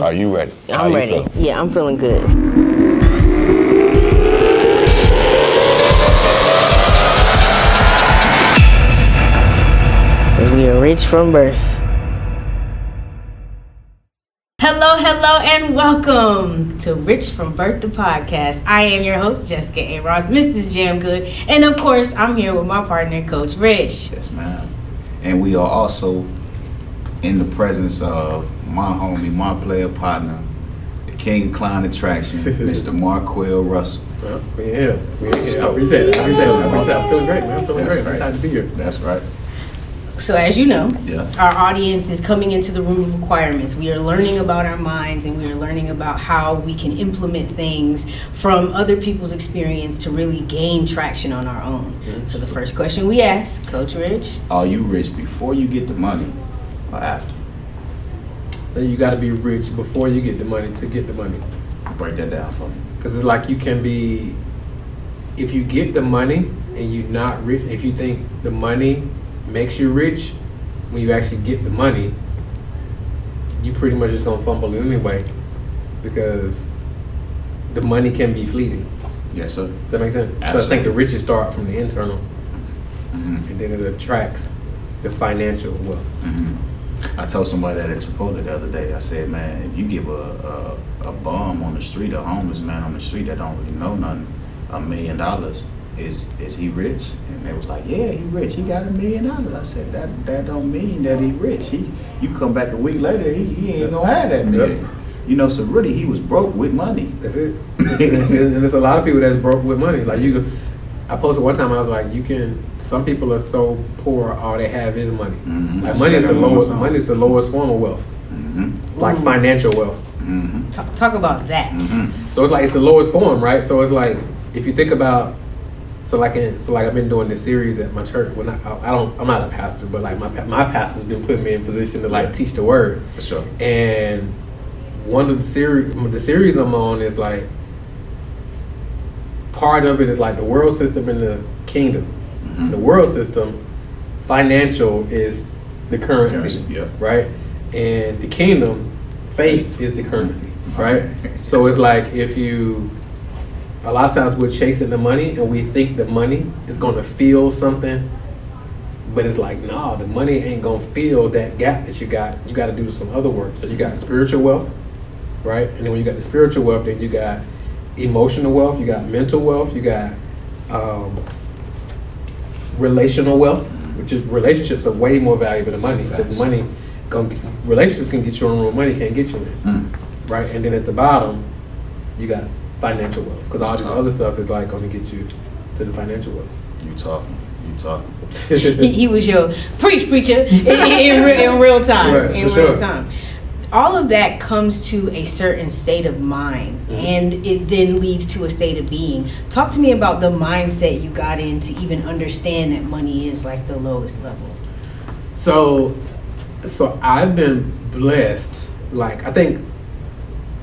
Are you ready? I'm ready. Feeling? Yeah, I'm feeling good. We are rich from birth. Hello, and welcome to Rich from Birth, the podcast. I am your host, Jessica A. Ross, Mrs. Jam Good, and of course, I'm here with my partner, Coach Rich. Yes, ma'am. And we are also in the presence of my homie, my player partner, the King of Clown Attraction, Mr. Marquel Russell. Well, yeah. I appreciate it. I'm feeling great, man. I'm feeling great. I'm excited to be here. That's right. So as you know, Yeah. our audience is coming into the room of requirements. We are learning about our minds, and we are learning about how we can implement things from other people's experience to really gain traction on our own. Mm-hmm. So the first question we ask, Coach Rich. Are you rich before you get the money or after? Then you got to be rich before you get the money to get the money. Break that down for me. Because it's like you can be, if you get the money and you're not rich, if you think the money makes you rich, when you actually get the money, you pretty much just gonna fumble it anyway, because the money can be fleeting. Yes, sir. Does that make sense? Absolutely. So I think the riches start from the internal, Mm-hmm. and then it attracts the financial wealth. Mm-hmm. I told somebody that at Chipotle the other day. I said, man, if you give a bum on the street, a homeless man on the street that don't really know nothing, $1 million, is he rich? And they was like, yeah, he rich. He got $1 million. I said, that don't mean that he rich. You come back a week later, he ain't gonna have that million. Yep. You know, so really he was broke with money. That's it. And there's a lot of people that's broke with money. Like I posted one time, I was like, some people are so poor, all they have is money. Mm-hmm. Like money is the lowest form of wealth. Mm-hmm. Like financial wealth. Mm-hmm. Talk about that. Mm-hmm. So it's like, it's the lowest form, right? So it's like, if you think about, so like I've been doing this series at my church. When I'm not a pastor, but like my pastor's been putting me in position to like teach the word. For sure. And one of the series I'm on is like, part of it is like the world system and the kingdom. Mm-hmm. The world system, financial is the currency, yeah. right? And the kingdom, faith is the currency, right? So it's like a lot of times we're chasing the money and we think the money is gonna fill something, but it's like, nah, the money ain't gonna fill that gap that you got. You gotta do some other work. So you got spiritual wealth, right? And then when you got the spiritual wealth, then you got emotional wealth, you got mental wealth, you got relational wealth, which is relationships are way more valuable than money, because relationships can get you on where money can't get you in, right? And then at the bottom, you got financial wealth, because all this other stuff is like going to get you to the financial wealth. You talking. he was your preacher in real time. Right, in for real sure. time. All of that comes to a certain state of mind, and it then leads to a state of being. Talk to me about the mindset you got in to even understand that money is like the lowest level. So I've been blessed. Like, I think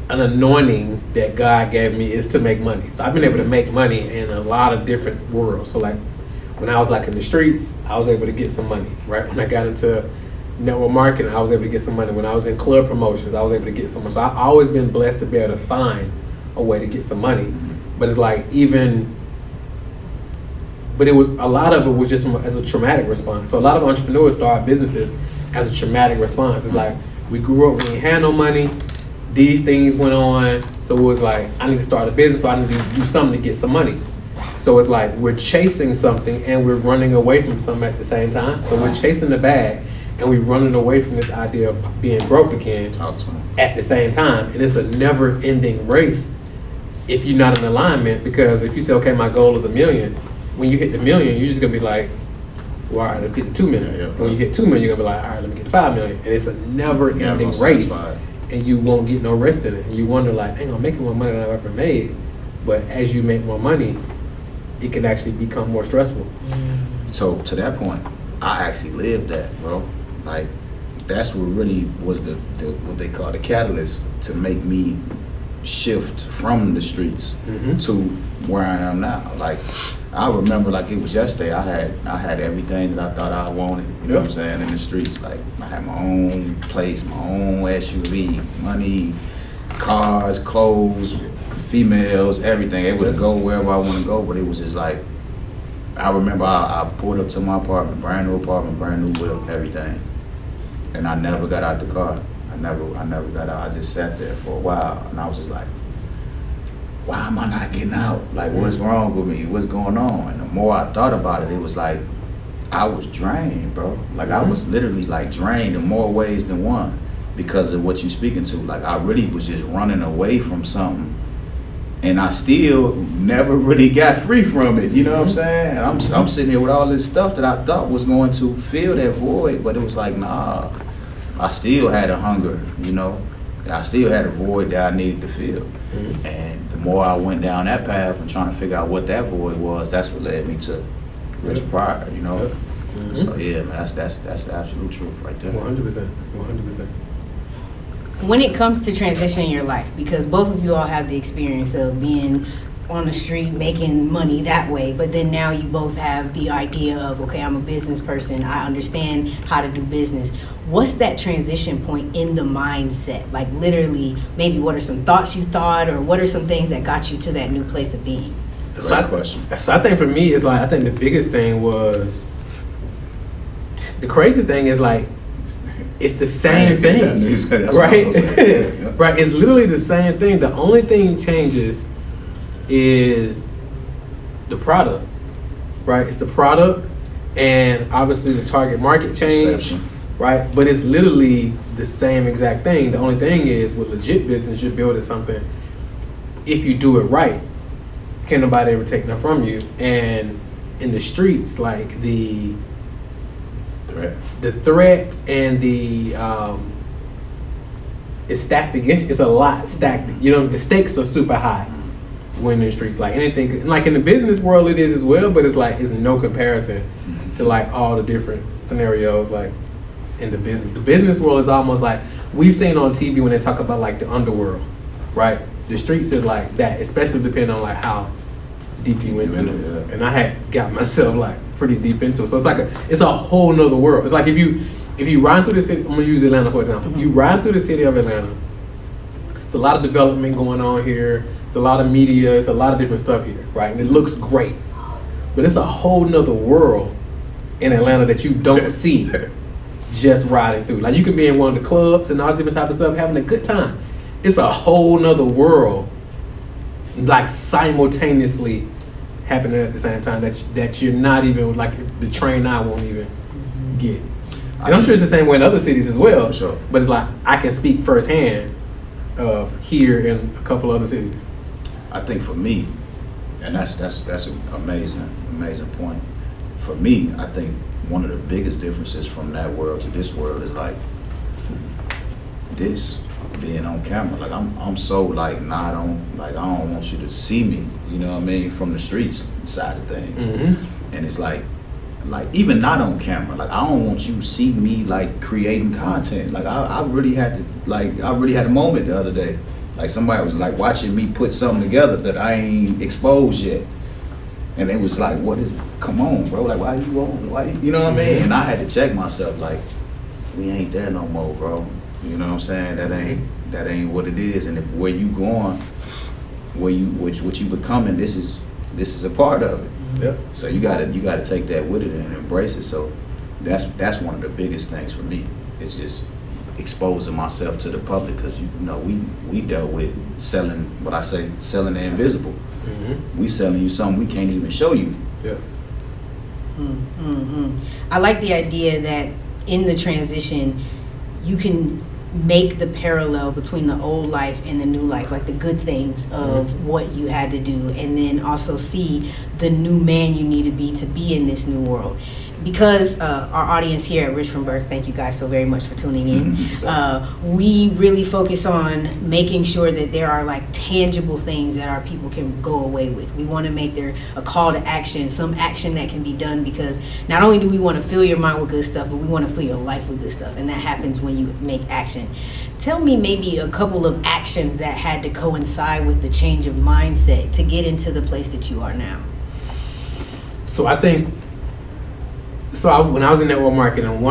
an anointing that God gave me is to make money. So I've been able to make money in a lot of different worlds. So like when I was like in the streets, I was able to get some money, right? When I got into network marketing, I was able to get some money. When I was in club promotions, I was able to get some money. So I've always been blessed to be able to find a way to get some money. But it's like but it was, a lot of it was just as a traumatic response. So a lot of entrepreneurs start businesses as a traumatic response. It's like, we grew up, we ain't had no money, these things went on, so it was like, I need to start a business, so I need to do something to get some money. So it's like, we're chasing something and we're running away from something at the same time. So we're chasing the bag and we're running away from this idea of being broke again at the same time. And it's a never-ending race if you're not in alignment, because if you say, okay, my goal is $1 million, when you hit the $1 million, you're just gonna be like, well, all right, let's get to 2 million. Yeah. When you hit 2 million, you're gonna be like, all right, let me get to 5 million. And it's a never-ending race, and you won't get no rest in it. And you wonder, like, dang, I'm making more money than I've ever made. But as you make more money, it can actually become more stressful. So to that point, I actually lived that, bro. Like, that's what really was the what they call the catalyst to make me shift from the streets to where I am now. Like, I remember like it was yesterday. I had everything that I thought I wanted. You know what I'm saying, in the streets. Like, I had my own place, my own SUV, money, cars, clothes, females, everything, able to go wherever I want to go. But it was just like, I remember I pulled up to my apartment, brand new whip, everything, and I never got out the car. I never got out. I just sat there for a while, and I was just like, why am I not getting out? Like, what's wrong with me? What's going on? And the more I thought about it, it was like, I was drained, bro. Like, I was literally like drained in more ways than one because of what you're speaking to. Like, I really was just running away from something, and I still never really got free from it. You know what I'm saying? And I'm sitting here with all this stuff that I thought was going to fill that void, but it was like, nah, I still had a hunger, you know? I still had a void that I needed to fill. And the more I went down that path and trying to figure out what that void was, that's what led me to Rich Pryor, you know? So yeah, man, that's the absolute truth right there. 100%. When it comes to transitioning your life, because both of you all have the experience of being on the street making money that way, but then now you both have the idea of, okay, I'm a business person, I understand how to do business. What's that transition point in the mindset? Like, literally, maybe what are some thoughts you thought, or what are some things that got you to that new place of being? Great question. So I think for me, it's like, I think the biggest thing was, the crazy thing is like, it's the same thing, right? Right, it's literally the same thing. The only thing changes is the product, right? It's the product, and obviously the target market change, Perception. right? But it's literally the same exact thing. The only thing is, with legit business, you're building something. If you do it right, can't nobody ever take that from you. And in the streets, like the threat and the it's stacked against you. It's a lot stacked. You know, the stakes are super high when in the streets. Like anything, like in the business world, it is as well. But it's like, it's no comparison to like all the different scenarios. Like in the business world is almost like we've seen on TV when they talk about like the underworld, right? The streets is like that, especially depending on like how deep you went into it. And I had got myself like pretty deep into it. So it's like it's a whole nother world. It's like if you ride through the city, I'm gonna use Atlanta for example. You ride through the city of Atlanta, it's a lot of development going on here. It's a lot of media. It's a lot of different stuff here, right? And it looks great, but it's a whole nother world in Atlanta that you don't see just riding through. Like you could be in one of the clubs and all this different type of stuff, having a good time. It's a whole nother world, like simultaneously happening at the same time that you're not even, like the train I won't even get. And I'm sure it's the same way in other cities as well. For sure. But it's like I can speak firsthand here in a couple other cities. I think for me, and that's an amazing point. For me, I think one of the biggest differences from that world to this world is like this being on camera. Like I'm so like not on, like I don't want you to see me, you know what I mean, from the streets side of things. And it's like even not on camera, like I don't want you to see me like creating content. Like I really had a moment the other day. Like somebody was like watching me put something together that I ain't exposed yet. And it was like, come on, bro, like why you on, you know what I mean? And I had to check myself, like, we ain't there no more, bro. You know what I'm saying? That ain't what it is. And if where you going, what you becoming, this is a part of it. Yeah. So you gotta take that with it and embrace it. So that's one of the biggest things for me. It's just exposing myself to the public, because you know we dealt with selling the invisible. We selling you something we can't even show you. Yeah. I like the idea that in the transition you can make the parallel between the old life and the new life, like the good things of what you had to do, and then also see the new man you need to be in this new world. Because our audience here at Rich from Birth, thank you guys so very much for tuning in. We really focus on making sure that there are like tangible things that our people can go away with. We want to make there a call to action, some action that can be done, because not only do we want to fill your mind with good stuff, but we want to fill your life with good stuff. And that happens when you make action. Tell me maybe a couple of actions that had to coincide with the change of mindset to get into the place that you are now. So I think, when I was in network marketing, that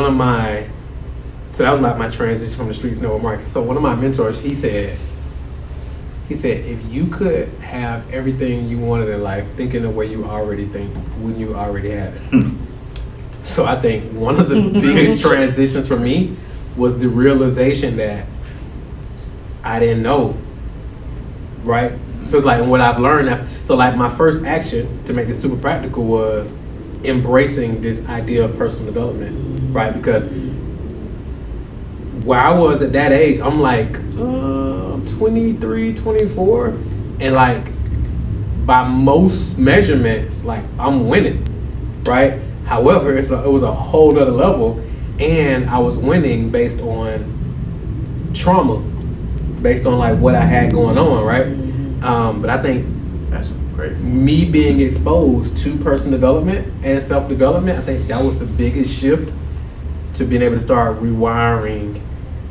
was like my transition from the streets to network marketing. So one of my mentors, he said, He said, if you could have everything you wanted in life, thinking the way you already think, wouldn't you already have it? So I think one of the biggest transitions for me was the realization that I didn't know, right? So it's like, and what I've learned, so like my first action to make this super practical was embracing this idea of personal development, right? Because where I was at that age, I'm like 23, 24, and like by most measurements, like I'm winning, right? However, it was a whole other level, and I was winning based on trauma, based on like what I had going on, right? But I think That's great. me being exposed to personal development and self-development, I think that was the biggest shift to being able to start rewiring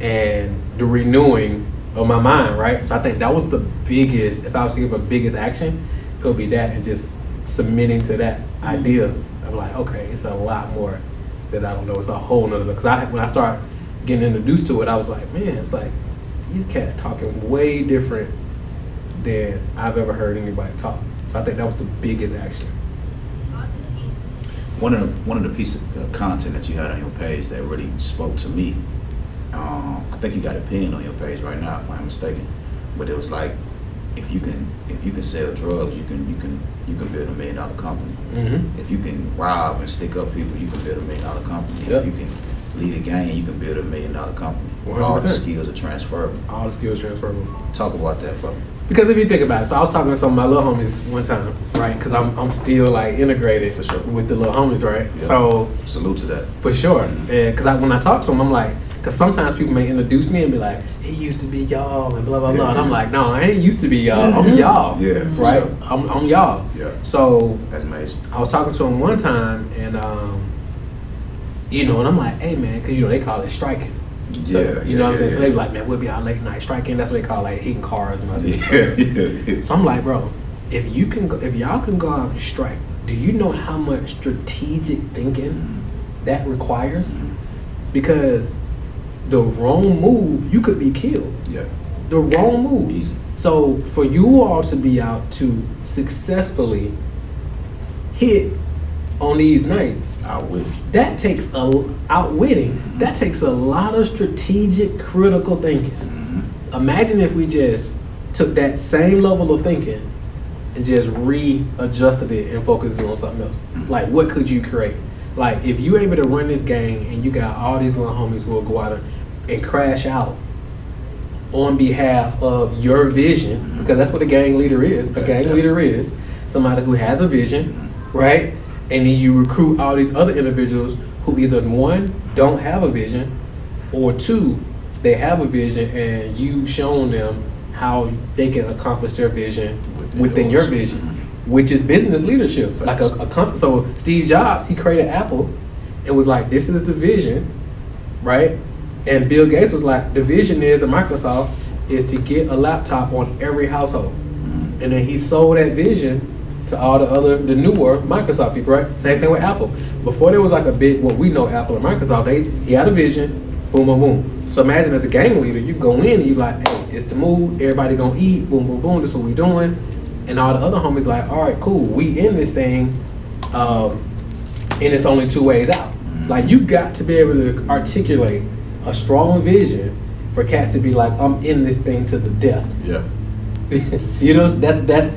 and the renewing of my mind, right? So I think that was the biggest, if I was to give a biggest action, it would be that, and just submitting to that idea of like, okay, it's a lot more that I don't know. It's a whole nother, because when I started getting introduced to it, I was like, man, it's like, these cats talking way different than I've ever heard anybody talk. So I think that was the biggest action. One of the pieces of content that you had on your page that really spoke to me, I think you got a pin on your page right now, if I'm mistaken. But it was like, if you can sell drugs, you can build $1 million company. Mm-hmm. If you can rob and stick up people, you can build $1 million company. Yep. If you can lead a gang, you can build $1 million company. 100%. All the skills are transferable. All the skills transferable. Talk about that for me. Because if you think about it, so I was talking to some of my little homies one time, right? Because I'm still like integrated For sure. with the little homies, right? Yeah. So Salute to that. for sure, because when I talk to them, I'm like, because sometimes people may introduce me and be like, he used to be y'all and blah blah blah, and I'm like, no, I ain't used to be y'all. I'm y'all. Yeah, for right. sure. I'm y'all. Yeah. So That's amazing. I was talking to him one time, and and I'm like, hey man, because they call it striking. So, you know what I'm saying? So they be like, man, we'll be out late night striking. That's what they call like hitting cars and all that. Yeah. So I'm like, bro, if y'all can go out and strike, do you know how much strategic thinking that requires? Because the wrong move, you could be killed. Yeah. The wrong move. Easy. So for you all to be out to successfully hit on these nights, that takes outwitting. That takes a lot of strategic, critical thinking. Imagine if we just took that same level of thinking and just readjusted it and focused on something else. Like, what could you create? Like, if you're able to run this game and you got all these little homies who will go out and crash out on behalf of your vision, because that's what a gang leader is. A gang leader is somebody who has a vision, right? And then you recruit all these other individuals who either, one, don't have a vision, or two, they have a vision and you've shown them how they can accomplish their vision within your vision, which is business leadership. Like a company. So Steve Jobs, he created Apple. It was like, this is the vision, right? And Bill Gates was like, the vision is at Microsoft is to get a laptop on every household. And then he sold that vision to all the newer Microsoft people, right? Same thing with Apple. Before there was like a big, what we know, Apple and Microsoft, he had a vision, boom, boom, boom. So imagine as a gang leader, you go in and you like, hey, it's the move, everybody gonna eat, boom, boom, boom, this is what we doing. And all the other homies like, all right, cool, we in this thing, and it's only two ways out. Like, you got to be able to articulate a strong vision for cats to be like, I'm in this thing to the death. Yeah. That's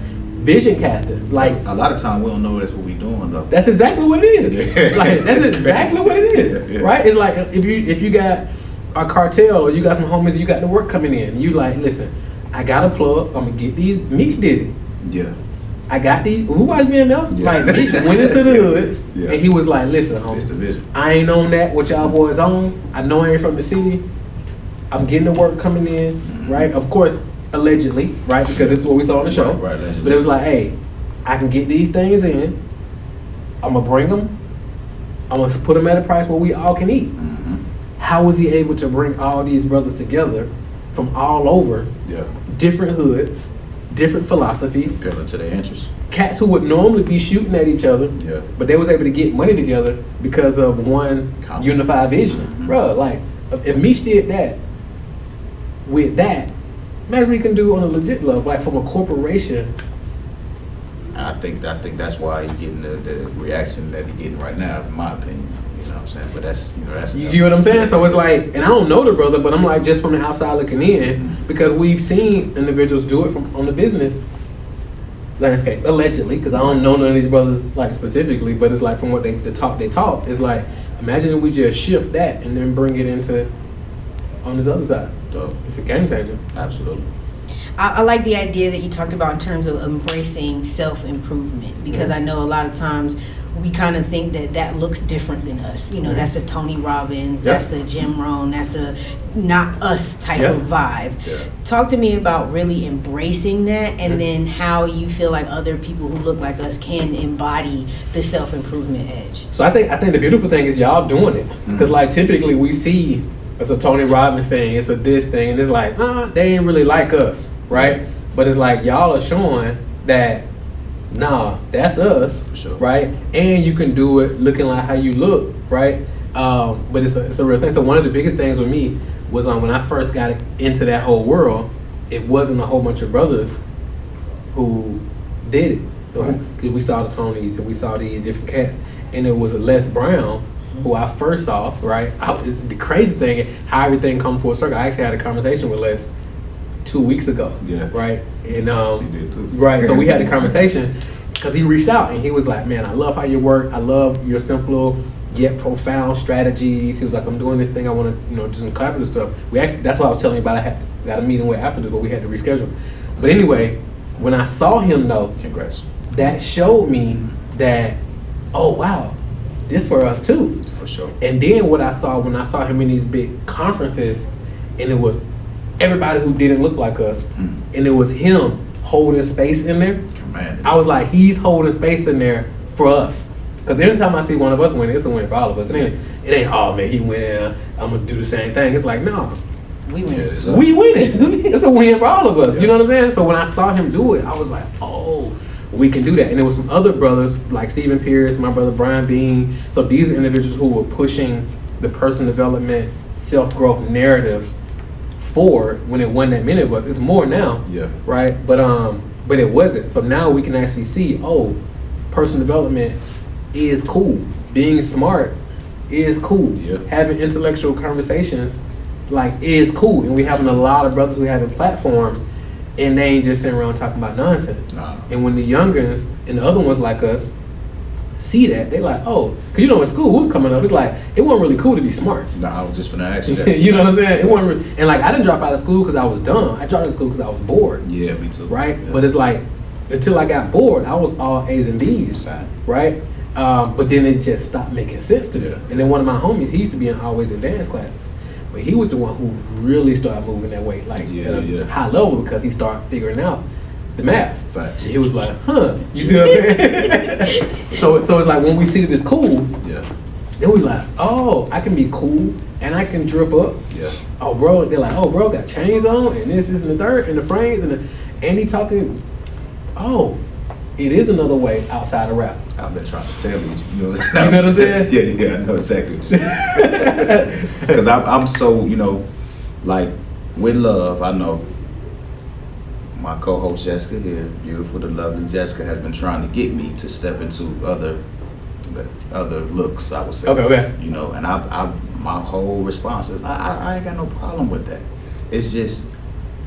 vision casting. Like, a lot of time we don't know that's what we doing though. That's exactly what it is. Like, that's exactly what it is. Right? It's like if you got a cartel or you got some homies, you got the work coming in. You like, listen, I got a plug. I'm gonna get these. Meech did it. Yeah. I got these. Who watched me enough? Yeah. Like, Meech went into the hoods Yeah. and he was like, listen, homie, It's the vision. I ain't on that. What y'all boys on? I know I ain't from the city. I'm getting the work coming in. Right? Of course. Allegedly, right? Because this is what we saw on the show. Right, allegedly. But it was like, hey, I can get these things in. I'm gonna bring them. I'm gonna put them at a price where we all can eat. How was he able to bring all these brothers together from all over, different hoods, different philosophies, appealing to their interests? Cats who would normally be shooting at each other, but they was able to get money together because of one unified vision. Bruh, like, if Meech did that with that, maybe we can do on a legit level, like from a corporation. I think that's why he's getting the reaction that he's getting right now, in my opinion. You know what I'm saying? But that's You get what I'm saying? So it's like, and I don't know the brother, but I'm like, just from the outside looking in, because we've seen individuals do it from on the business landscape, allegedly, because I don't know none of these brothers like specifically, but it's like from what they talk, it's like, imagine if we just shift that and then bring it into on this other side. So it's a game changer. Absolutely. I like the idea that you talked about in terms of embracing self-improvement, because I know a lot of times we kind of think that looks different than us. You know, that's a Tony Robbins, that's a Jim Rohn, that's a not us type of vibe. Talk to me about really embracing that, and then how you feel like other people who look like us can embody the self-improvement edge. So I think the beautiful thing is y'all doing it, because like typically we see it's a Tony Robbins thing, it's a this thing, and it's like, they ain't really like us, right? But it's like y'all are showing that, that's us, for sure, right? And you can do it looking like how you look, right? But it's a real thing. So one of the biggest things with me was when I first got into that whole world, it wasn't a whole bunch of brothers who did it. Because we saw the Tonys and we saw these different cats, and it was a Les Brown who I first saw, right? The crazy thing, how everything come full circle. I actually had a conversation with Les 2 weeks ago, right? And she did too. Right, so we had a conversation because he reached out and he was like, "Man, I love how you work. I love your simple yet profound strategies." He was like, "I'm doing this thing. I want to, do some collaborative stuff." We actually, that's what I was telling you about. I got a meeting with after this, but we had to reschedule. But anyway, when I saw him though, congrats. That showed me that, oh wow, this for us too. For sure. And then what I saw when I saw him in these big conferences, and it was everybody who didn't look like us, and it was him holding space in there. I was like, he's holding space in there for us. Because every time I see one of us win, it's a win for all of us. It ain't oh man, he win, I'm gonna do the same thing. It's like, no, we win. We win it. It's a win for all of us. You know what I'm saying? So when I saw him do it, I was like, oh, we can do that. And there was some other brothers like Stephen Pierce, my brother Brian Bean. So these are individuals who were pushing the personal development, self-growth narrative forward when it wasn't that many of us. It's more now, right? But it wasn't. So now we can actually see, personal development is cool. Being smart is cool. Having intellectual conversations is cool. And we having a lot of brothers who having platforms, and they ain't just sitting around talking about nonsense. And when the youngers and the other ones like us see that, they like, because in school who's coming up, it's like, it wasn't really cool to be smart. No, I was just gonna ask you that. You know what I'm saying? It wasn't really, and I didn't drop out of school because I was dumb. I dropped out of school because I was bored. Yeah, me too. Right? But it's like, until I got bored, I was all A's and B's. Right? But then it just stopped making sense to me. And then one of my homies, he used to be in always advanced classes. But he was the one who really started moving that way, at a high level, because he started figuring out the math. Facts. And he was like, you see what I'm saying? So it's like, when we see that it's cool, then we like, I can be cool and I can drip up. Oh, bro, they're like, bro, got chains on and this, and the third, and the frames, and he talking, it is another way outside of rap. I've been trying to tell you. You know what I'm saying? Yeah, I know exactly what you're saying. Because I'm so, with love, I know my co-host Jessica here, beautiful, the lovely Jessica, has been trying to get me to step into other looks, I would say. Okay. And I my whole response is, I ain't got no problem with that. It's just,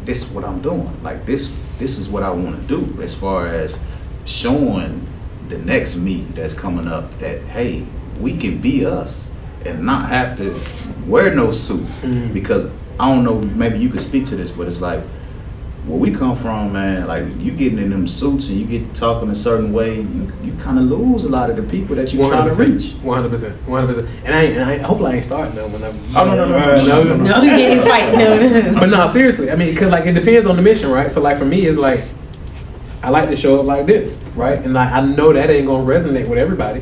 this is what I'm doing. This is what I want to do, as far as showing the next me that's coming up that, hey, we can be us and not have to wear no suit. Because I don't know, maybe you could speak to this, but it's like, where we come from, man, you getting in them suits and you get to talking a certain way, you kind of lose a lot of the people that you're trying to reach. 100%. And I hopefully I ain't starting though when I'm. No, you ain't fighting. No. But no, seriously, I mean, because it depends on the mission, right? So for me, it's like, I like to show up like this, right? And I know that ain't gonna resonate with everybody,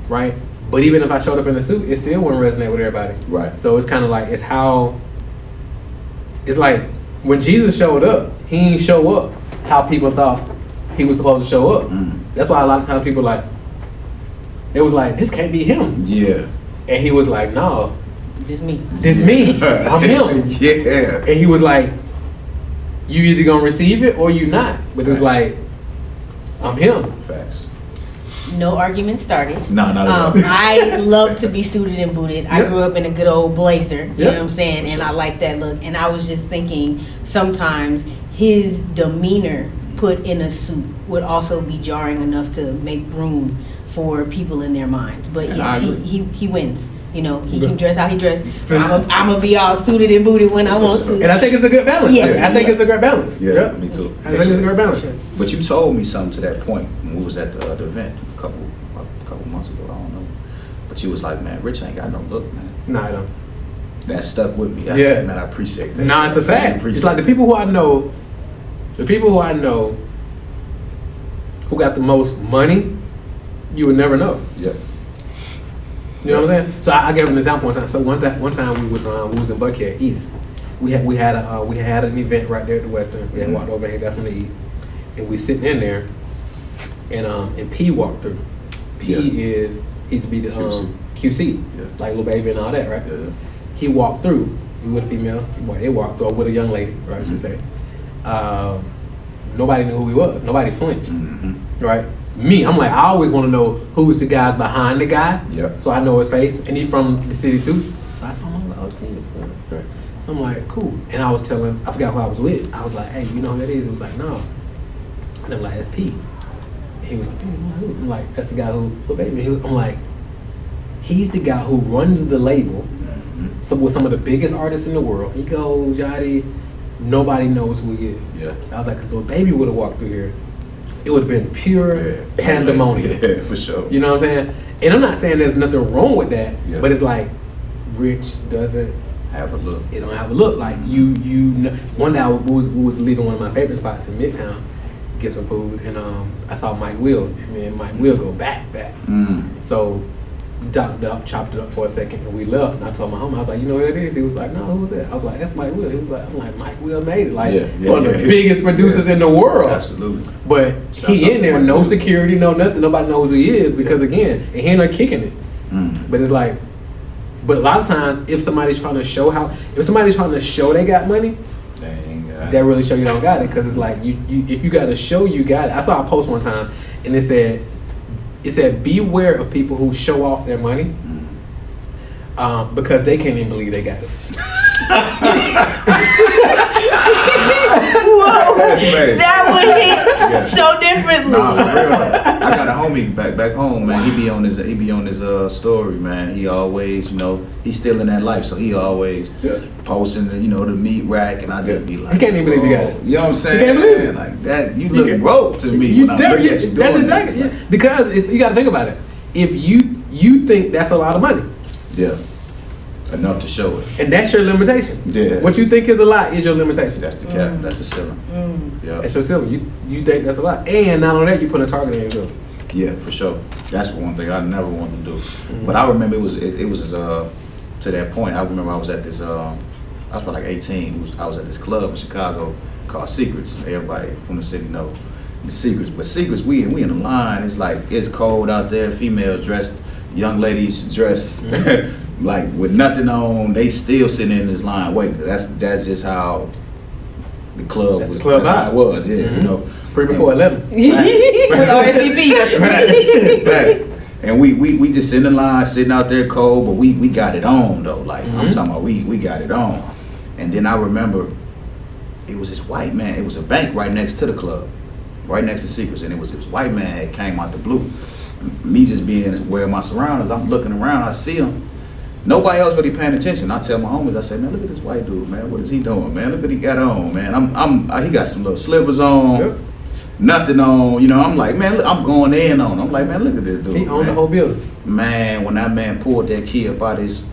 right? But even if I showed up in a suit, it still wouldn't resonate with everybody, right? So it's kind of like, it's like when Jesus showed up, he didn't show up how people thought he was supposed to show up. That's why a lot of times people it was like, this can't be him. Yeah. And he was like, no, this me. I'm him. Yeah. And he was like, you either gonna receive it or you not. But it's like, I'm him. Facts. No argument started. No, not at all. I love to be suited and booted. I grew up in a good old blazer. You know what I'm saying? For And sure. I like that look. And I was just thinking, sometimes his demeanor put in a suit would also be jarring enough to make room for people in their minds. But And yes, I agree. he wins. You know, he can dress how he dressed. I'm gonna be all suited and booted when I want to. And I think it's a good balance. Yes. I think it's a great balance. Yeah, me too. I think it's a great balance. But you told me something to that point when we was at the event a couple months ago. I don't know. But you was like, man, Rich ain't got no look, man. No, I don't. That stuck with me. I Yeah. said, man, I appreciate that. Nah, it's a I fact. appreciate It's like the people who I know who got the most money, you would never know. Yeah. You know what I'm saying? So I gave an example one time. So one time we was in Buckhead eating. We had an event right there at the Western. We had walked over and got something to eat, and we sitting in there, and P walked through. He used to be the QC, like Lil Baby and all that, right? Yeah. He walked through. He with a female. They walked through with a young lady, right? I should say. Nobody knew who he was. Nobody flinched, right? Me, I'm like, I always want to know who's the guys behind the guy, so I know his face, and he from the city too. So I saw him, I'm like, oh, it's Peter. Right. So I'm like, cool. And I was telling, I forgot who I was with. I was like, hey, you know who that is? He was like, no. And I'm like, that's Pete. And he was like, hey, who? I'm like, that's the guy who, Lil Baby. I'm like, he's the guy who runs the label. So with some of the biggest artists in the world. He goes, Yachty, nobody knows who he is. Yeah. I was like, if Lil Baby would have walked through here, it would have been pure pandemonium. Yeah, for sure. You know what I'm saying? And I'm not saying there's nothing wrong with that, but it's like, Rich doesn't have a look. It don't have a look. Like you know, one day we was leaving one of my favorite spots in Midtown, get some food, and I saw Mike Will, and me and Mike Will go back. So chopped it up for a second, and we left. And I told my homie, I was like, you know who that is? He was like, no, who was that? I was like, that's Mike Will. He was like, I'm like, Mike Will made it. Like, one of the biggest producers in the world. Absolutely. But he in there, no security, no nothing. Nobody knows who he is because again, and he ain't not kicking it. But it's like, but a lot of times, if somebody's trying to show they got money, that really show you don't got it. Because it's like if you got to show you got it. I saw a post one time, and it said beware of people who show off their money because they can't even believe they got it. Whoa, that would hit so differently. Nah, for real. I got a homie back home, man. He be on his story, man. He always, he's still in that life, so he always posting, the meat rack, and I just be like, you can't even believe you got it. You know what I'm saying? You can't believe it. Like that, you look broke to me. You when I look at you that's doing exactly this. because you got to think about it. If you think that's a lot of money, enough to show it, and that's your limitation. Yeah. What you think is a lot is your limitation. That's the cap. That's the ceiling. Yeah. That's your ceiling. You think that's a lot, and not only that, you put a target on yourself. Yeah, for sure. That's one thing I never wanted to do. But I remember it was to that point. I remember I was at this. I was probably like 18. I was at this club in Chicago called Secrets. Everybody from the city know the Secrets. But Secrets, we in the line. It's like it's cold out there. Females dressed, young ladies dressed like with nothing on. They still sitting in this line waiting. That's just how the club was. That's how it was. Yeah, Free before 11. Facts. And we just in the line, sitting out there cold, but we got it on though. Like I'm talking about, we got it on. And then I remember it was this white man. It was a bank right next to the club, right next to Secrets, and it was this white man that came out the blue. Me just being wearing my surroundings, I'm looking around, I see him. Nobody else really paying attention. I tell my homies, I say, man, look at this white dude, man. What is he doing, man? Look what he got on, man. He got some little slippers on, nothing on. I'm like, man, look, I'm going in on him. I'm like, man, look at this dude. He owned the whole building. Man, when that man pulled that key up out his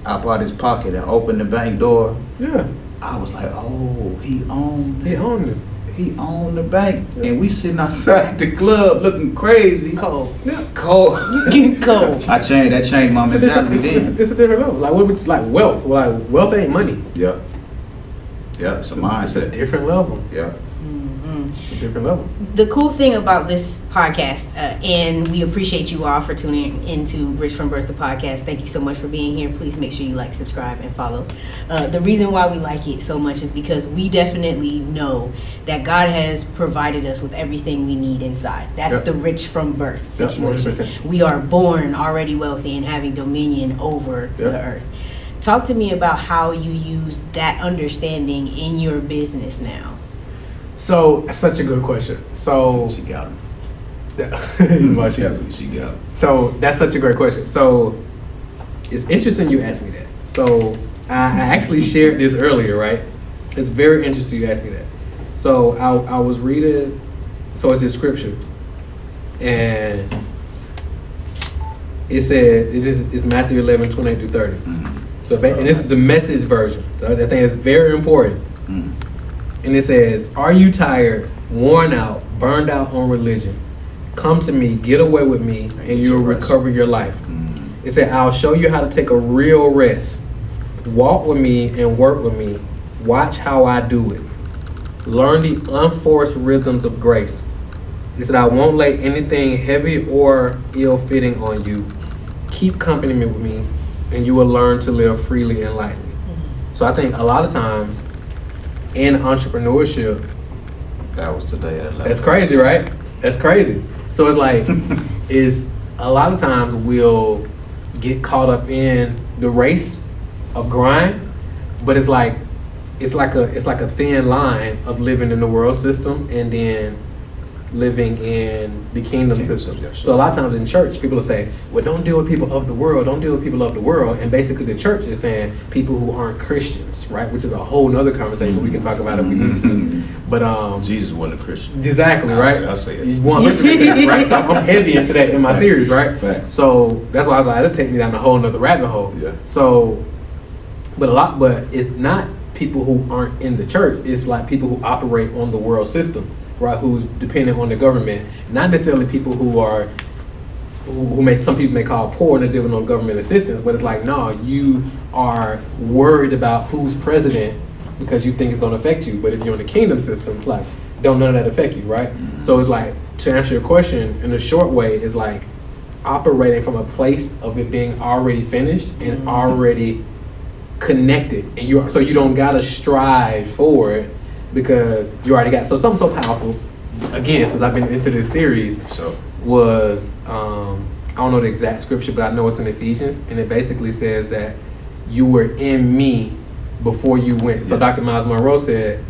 pocket and opened the bank door, I was like, oh, he owned this. He owned the bank, and we sitting outside the club looking crazy. Cold. Yeah, cold. Getting cold. That changed my mentality then. It's a different level. Like wealth. Like wealth ain't money. Yeah, it's a mindset. It's a different level. Yeah. It's a different level. The cool thing about this podcast, and we appreciate you all for tuning into Rich from Birth, the podcast. Thank you so much for being here. Please make sure you like, subscribe, and follow. The reason why we like it so much is because we definitely know that God has provided us with everything we need inside. That's the rich from birth situation. 100%. We are born already wealthy and having dominion over the earth. Talk to me about how you use that understanding in your business now. So, that's such a good question. So, She got him. She got him. So, that's such a great question. So, it's interesting you asked me that. So, I actually shared this earlier, right? It's very interesting you asked me that. So, I was reading, so it's in scripture, and it said, it's Matthew 11, 28 through 30. So, and this is the Message version. So I think it's very important. And it says, "Are you tired, worn out, burned out on religion? Come to me, get away with me, and you'll recover your life." It said, "I'll show you how to take a real rest. Walk with me and work with me. Watch how I do it. Learn the unforced rhythms of grace." He said, "I won't lay anything heavy or ill-fitting on you. Keep company with me, and you will learn to live freely and lightly." So I think a lot of times in entrepreneurship, That was today at 11. that's crazy, right? That's crazy. So it's like, is a lot of times we'll get caught up in the race of grind, but it's like a thin line of living in the world system and then living in the kingdom system. So a lot of times in church, people will say, well, don't deal with people of the world, don't deal with people of the world. And basically the church is saying people who aren't Christians, right? Which is a whole nother conversation we can talk about if we need to. But Jesus wasn't a Christian. Exactly, right? I'll say it. 100%, right? So I'm heavy into that in my Facts. series, right? Facts. So that's why I was like, it'll take me down a whole nother rabbit hole. Yeah. So, but it's not people who aren't in the church. It's like people who operate on the world system, right? Who's dependent on the government. Not necessarily people some people may call poor and they're living on government assistance, but it's like, no, you are worried about who's president because you think it's going to affect you. But if you're in the kingdom system, like, don't none of that affect you, right? So it's like, to answer your question in a short way, is like operating from a place of it being already finished and already connected, and so you don't gotta strive for it because you already got. So something so powerful, again, since I've been into this series, was I don't know the exact scripture, but I know it's in Ephesians, and it basically says that you were in me before you went. So Dr. Miles Monroe said,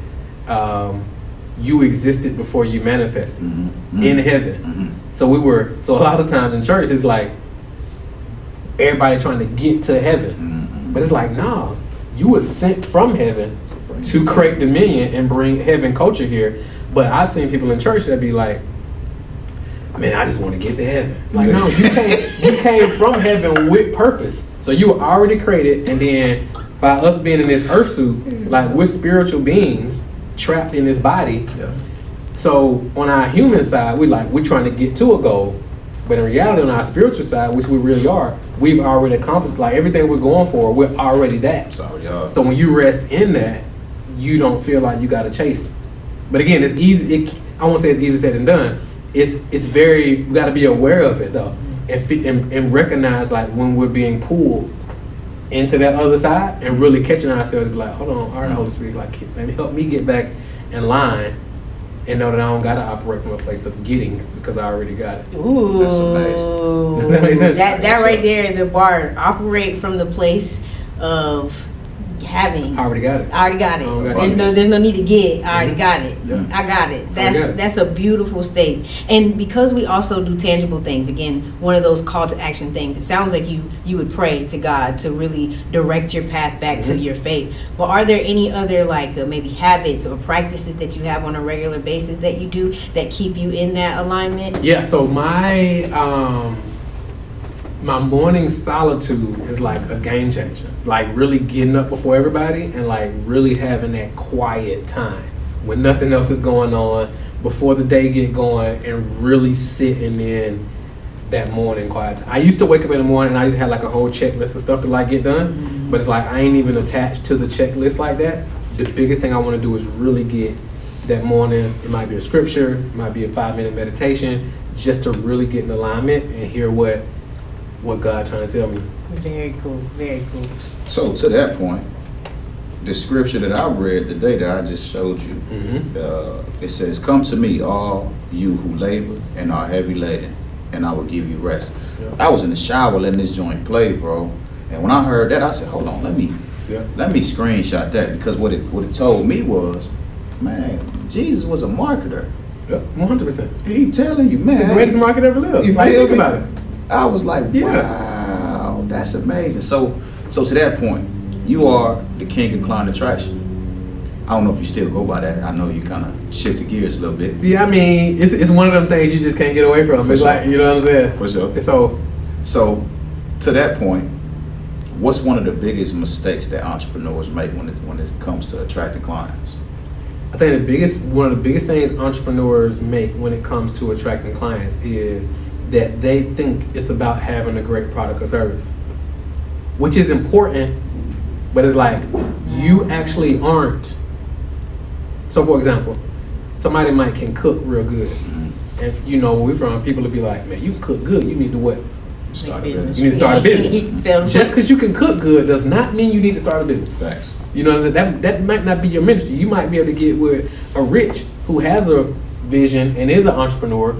you existed before you manifested in heaven. So a lot of times in church, it's like everybody trying to get to heaven. But it's like, nah, you were sent from heaven to create dominion and bring heaven culture here. But I've seen people in church that be like, man, I just want to get to heaven. It's like, no, you came from heaven with purpose. So you were already created, and then by us being in this earth suit, like, we're spiritual beings trapped in this body. Yeah. So on our human side, we're trying to get to a goal. But in reality, on our spiritual side, which we really are, we've already accomplished, like, everything we're going for, we're already that. So when you rest in that, you don't feel like you got to chase. But again, it's easy. I won't say it's easy said and done. It's very, we got to be aware of it though, and recognize, like, when we're being pulled into that other side and really catching ourselves, be like, hold on, all right, Holy Spirit, like, let me help me get back in line. And know that I don't gotta operate from a place of getting because I already got it. Ooh, that's amazing. Does that make sense? That right there is a bar. Operate from the place of having. I already got it. I already got it. There's no need to get. I already got it. Yeah. I got it. That's a beautiful state. And because we also do tangible things, again, one of those call to action things. It sounds like you would pray to God to really direct your path back to your faith. But are there any other maybe habits or practices that you have on a regular basis that you do that keep you in that alignment? Yeah. So my morning solitude is like a game changer. Like, really getting up before everybody and, like, really having that quiet time when nothing else is going on before the day get going, and really sitting in that morning quiet time. I used to wake up in the morning and I used to have like a whole checklist of stuff to, like, get done, but it's like I ain't even attached to the checklist like that. The biggest thing I want to do is really get that morning. It might be a scripture, it might be a 5-minute meditation, just to really get in alignment and hear what God trying to tell me. Very cool. Very cool. So to that point, the scripture that I read today that I just showed you, it says, "Come to me, all you who labor and are heavy laden, and I will give you rest." Yeah. I was in the shower letting this joint play, bro, and when I heard that, I said, "Hold on, let me screenshot that," because what it told me was, man, Jesus was a marketer. Yeah, 100%. He telling you, man, The greatest market ever lived. You Like, feel think me? about it. I was like, Yeah. wow, that's amazing. So to that point, you are the king of client attraction. I don't know if you still go by that. I know you kind of shifted gears a little bit. Yeah, I mean, it's one of them things you just can't get away from. For It's sure. like, you know what I'm saying? For sure. So, To that point, what's one of the biggest mistakes that entrepreneurs make when it comes to attracting clients? I think one of the biggest things entrepreneurs make when it comes to attracting clients is that they think it's about having a great product or service, which is important, but it's like you actually aren't. So, for example, somebody can cook real good, and you know where we're from, people will be like, "Man, you can cook good. You need to what? Start a business. business. You need to start a business." Just because you can cook good does not mean you need to start a business. Facts. You know what I'm saying? That might not be your ministry. You might be able to get with a rich who has a vision and is an entrepreneur,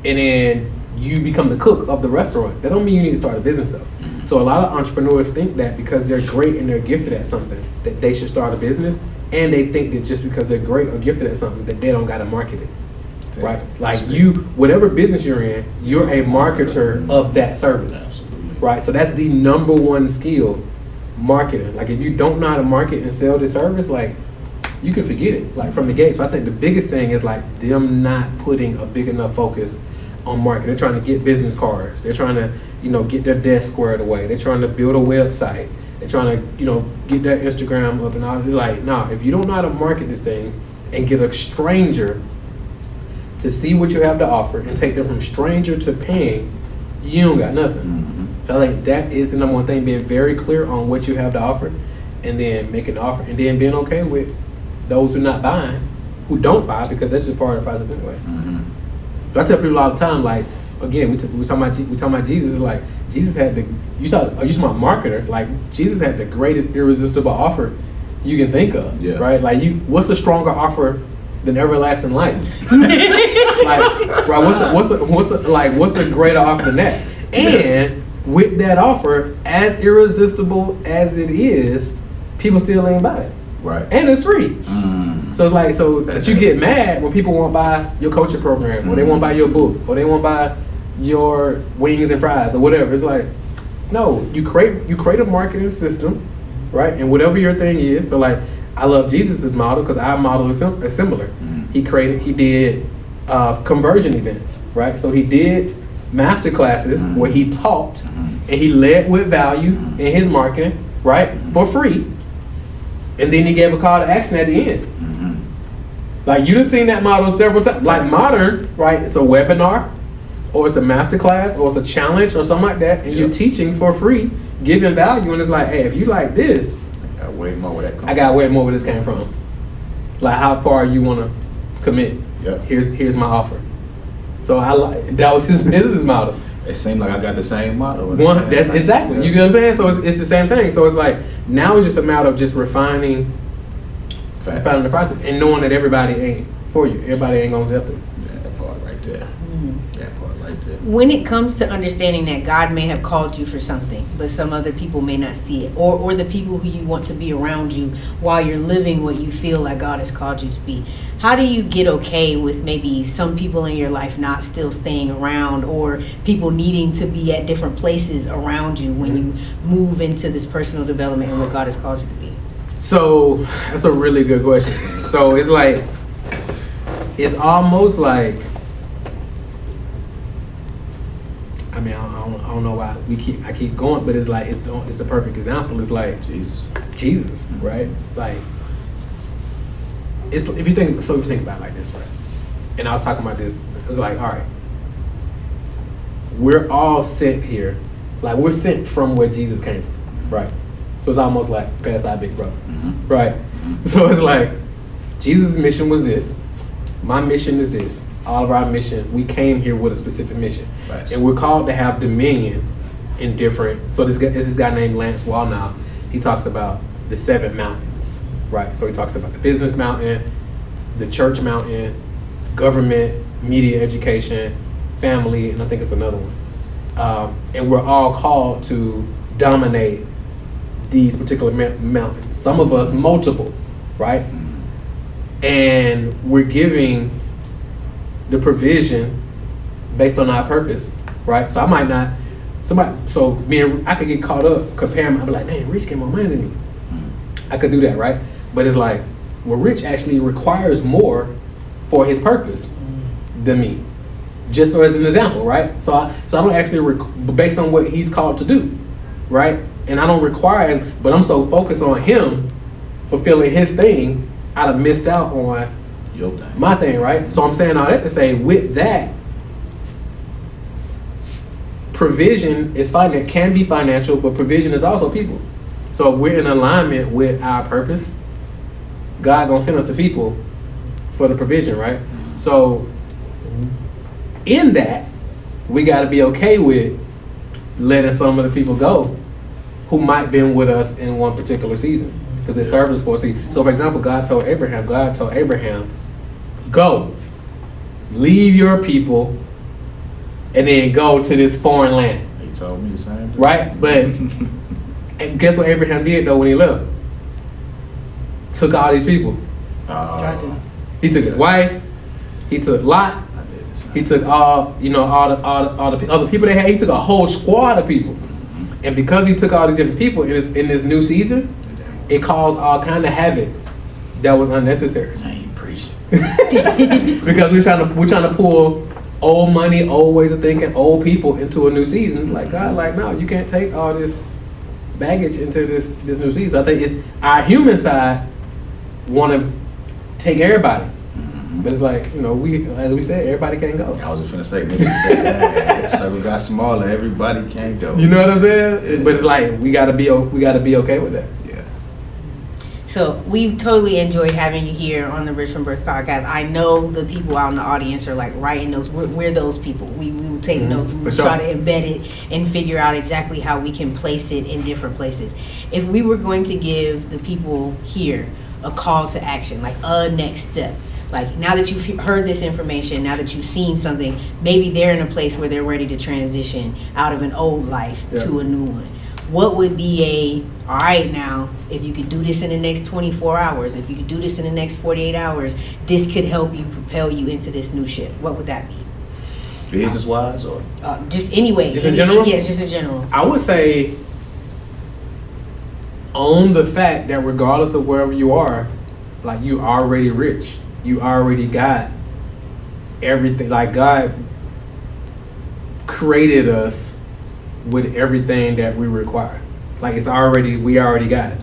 and then you become the cook of the restaurant. That don't mean you need to start a business though. So a lot of entrepreneurs think that because they're great and they're gifted at something, that they should start a business, and they think that just because they're great or gifted at something, that they don't got to market it. Right? Like whatever business you're in, you're a marketer of that service. Absolutely. Right? So that's the number one skill, marketing. Like if you don't know how to market and sell this service, like you can forget it, like from the gate. So I think the biggest thing is like them not putting a big enough focus on marketing. They're trying to get business cards. They're trying to, get their desk squared away. They're trying to build a website. They're trying to, get their Instagram up and all. It's like, nah, if you don't know how to market this thing and get a stranger to see what you have to offer and take them from stranger to paying, you don't got nothing. So I think that is the number one thing, being very clear on what you have to offer and then making the offer and then being okay with those who not buying, who don't buy, because that's just part of the process anyway. So I tell people all the time, like, again, we talking about Jesus, is like, Jesus had you talking about marketer, like, Jesus had the greatest irresistible offer you can think of, right? Like, what's a stronger offer than everlasting life? Like, right? What's a greater offer than that? And with that offer, as irresistible as it is, people still ain't buy it, Right. and it's free. So it's like, that you get mad when people won't buy your coaching program, or they won't buy your book, or they won't buy your wings and fries, or whatever. It's like, no, you create a marketing system, right? And whatever your thing is. So like, I love Jesus' model because our model is similar. He did conversion events, right? So he did master classes where he taught and he led with value in his marketing, right? For free. And then he gave a call to action at the end. Like, you done seen that model several times. Like modern, right? It's a webinar, or it's a master class, or it's a challenge, or something like that, and you're teaching for free, giving value, and it's like, hey, if you like this, I got way more where that comes I got way more where this came from. Like, how far you want to commit? Yep. Here's my offer. So that was his business model. It seemed like I got the same model. Exactly. You get what I'm saying? So it's the same thing. So it's like, now it's just a matter of just refining the process and knowing that everybody ain't for you. Everybody ain't gonna help it. Yeah, that part right there. That part right there. When it comes to understanding that God may have called you for something, but some other people may not see it, or the people who you want to be around you while you're living what you feel like God has called you to be, how do you get okay with maybe some people in your life not still staying around, or people needing to be at different places around you when you move into this personal development and what God has called you to be? So that's a really good question. So it's like, it's almost like, I mean, I don't know why I keep going, but it's like, it's the perfect example. It's like Jesus, right? Like, if you think about it like this, right? And I was talking about this, it was like, all right, we're all sent here, like we're sent from where Jesus came from, right? So it's almost like, okay, that's our big brother, right? So it's like, Jesus' mission was this. My mission is this. All of our mission, we came here with a specific mission. Right. And we're called to have dominion in different, so this guy named Lance Wallnau, he talks about the 7 mountains, right? So he talks about the business mountain, the church mountain, government, media, education, family, and I think it's another one. And we're all called to dominate these particular mountains. Some of us multiple, right? And we're giving the provision based on our purpose, right? So I might not, I could get caught up comparing, I'd be like, man, Rich get more money than me. I could do that, right? But it's like, well, Rich actually requires more for his purpose than me. Just as an example, right? So I don't actually, based on what he's called to do, right? And I don't require, but I'm so focused on him fulfilling his thing, I'd have missed out on Your thing. my thing, right? So I'm saying all that to say, with that, provision is can be financial, but provision is also people. So if we're in alignment with our purpose, God gonna send us the people for the provision, right? So in that, we got to be okay with letting some of the people go who might have been with us in one particular season because they served us for a season. So for example, God told Abraham, go, leave your people, and then go to this foreign land. He told me the same thing. Right? But and guess what Abraham did though when he left? Took all these people. He took his wife. He took Lot. He took all the other people they had. He took a whole squad of people. And because he took all these different people in this new season, it caused all kind of havoc that was unnecessary. I ain't preaching. Because we're trying to pull old money, old ways of thinking, old people into a new season. It's like, God, like, no, you can't take all this baggage into this new season. I think it's our human side want to take everybody. But it's like, as we said, everybody can't go. I was just finna say, niggas said that. Circle got smaller, everybody can't go. You know what I'm saying? But it's like we gotta be okay with that. Yeah. So we've totally enjoyed having you here on the Rich from Birth podcast. I know the people out in the audience are like writing notes. We're those people. We will take notes. We will try to embed it and figure out exactly how we can place it in different places. If we were going to give the people here a call to action, like a next step, like now that you've heard this information, now that you've seen something, maybe they're in a place where they're ready to transition out of an old life to a new one. What would be all right now, if you could do this in the next 24 hours, if you could do this in the next 48 hours, this could help you propel you into this new shift. What would that be? Business-wise or? Just anyway. Just in general? Yeah, just in general. I would say own the fact that regardless of wherever you are, like you already rich. You already got everything. Like God created us with everything that we require. Like we already got it.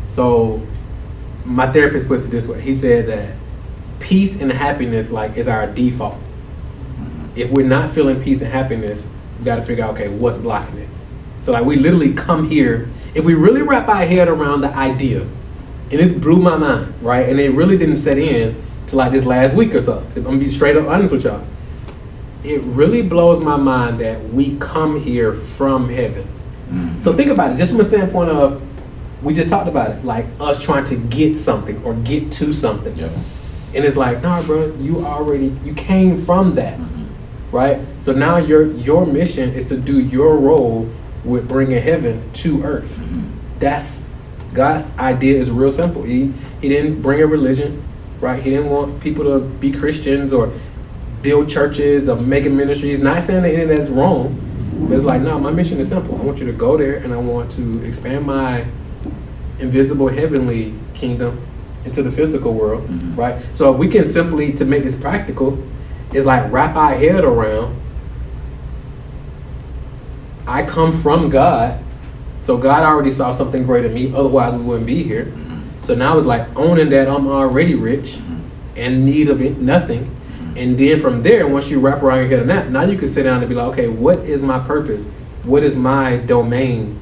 So my therapist puts it this way. He said that peace and happiness is our default. If we're not feeling peace and happiness, we got to figure out, okay, what's blocking it? So we literally come here. If we really wrap our head around the idea, and this blew my mind, right? And it really didn't set in till this last week or so. I'm gonna be straight up honest with y'all. It really blows my mind that we come here from heaven. So think about it, just from a standpoint of, we just talked about it, like us trying to get something or get to something. Yeah. And it's like, nah, bro, you came from that, right? So now your mission is to do your role with bringing heaven to earth. That's God's idea is real simple. He didn't bring a religion, right? He didn't want people to be Christians or build churches or making ministries. Not saying that any of that's wrong, but it's like, no, my mission is simple. I want you to go there and I want to expand my invisible heavenly kingdom into the physical world, right? So if we can simply, to make this practical, is like wrap our head around, I come from God, so God already saw something great in me, otherwise we wouldn't be here. So now it's like owning that I'm already rich and need of nothing. And then from there, once you wrap around your head on that, now you can sit down and be like, okay, what is my purpose? What is my domain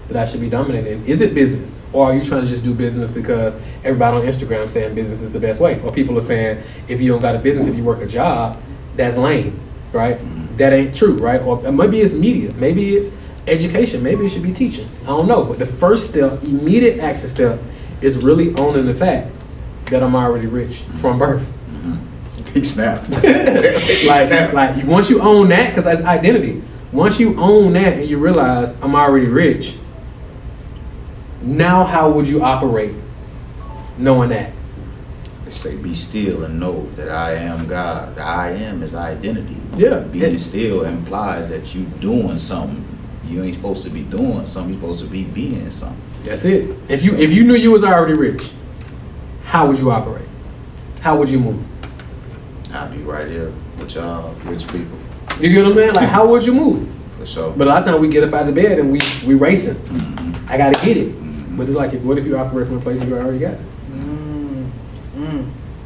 that I should be dominant in? Is it business? Or are you trying to just do business because everybody on Instagram is saying business is the best way? Or people are saying, if you don't got a business, if you work a job, that's lame, right? That ain't true, right? Or maybe it's media. Maybe it's education. Maybe it should be teaching. I don't know. But the first step, immediate action step, is really owning the fact that I'm already rich from birth. He snapped. like once you own that, because that's identity. Once you own that and you realize I'm already rich, now how would you operate knowing that? They say be still and know that I am God. The I am is identity. Yeah. Being still implies that you doing something. You ain't supposed to be doing something. You're supposed to be being something. That's it. If you knew you was already rich, how would you operate? How would you move? I'll be right here with y'all rich people. You get what I'm saying? Like, how would you move? For sure. But a lot of times we get up out of bed and we racing. Mm-hmm. I gotta get it. Mm-hmm. But it's like, what if you operate from a place you already got?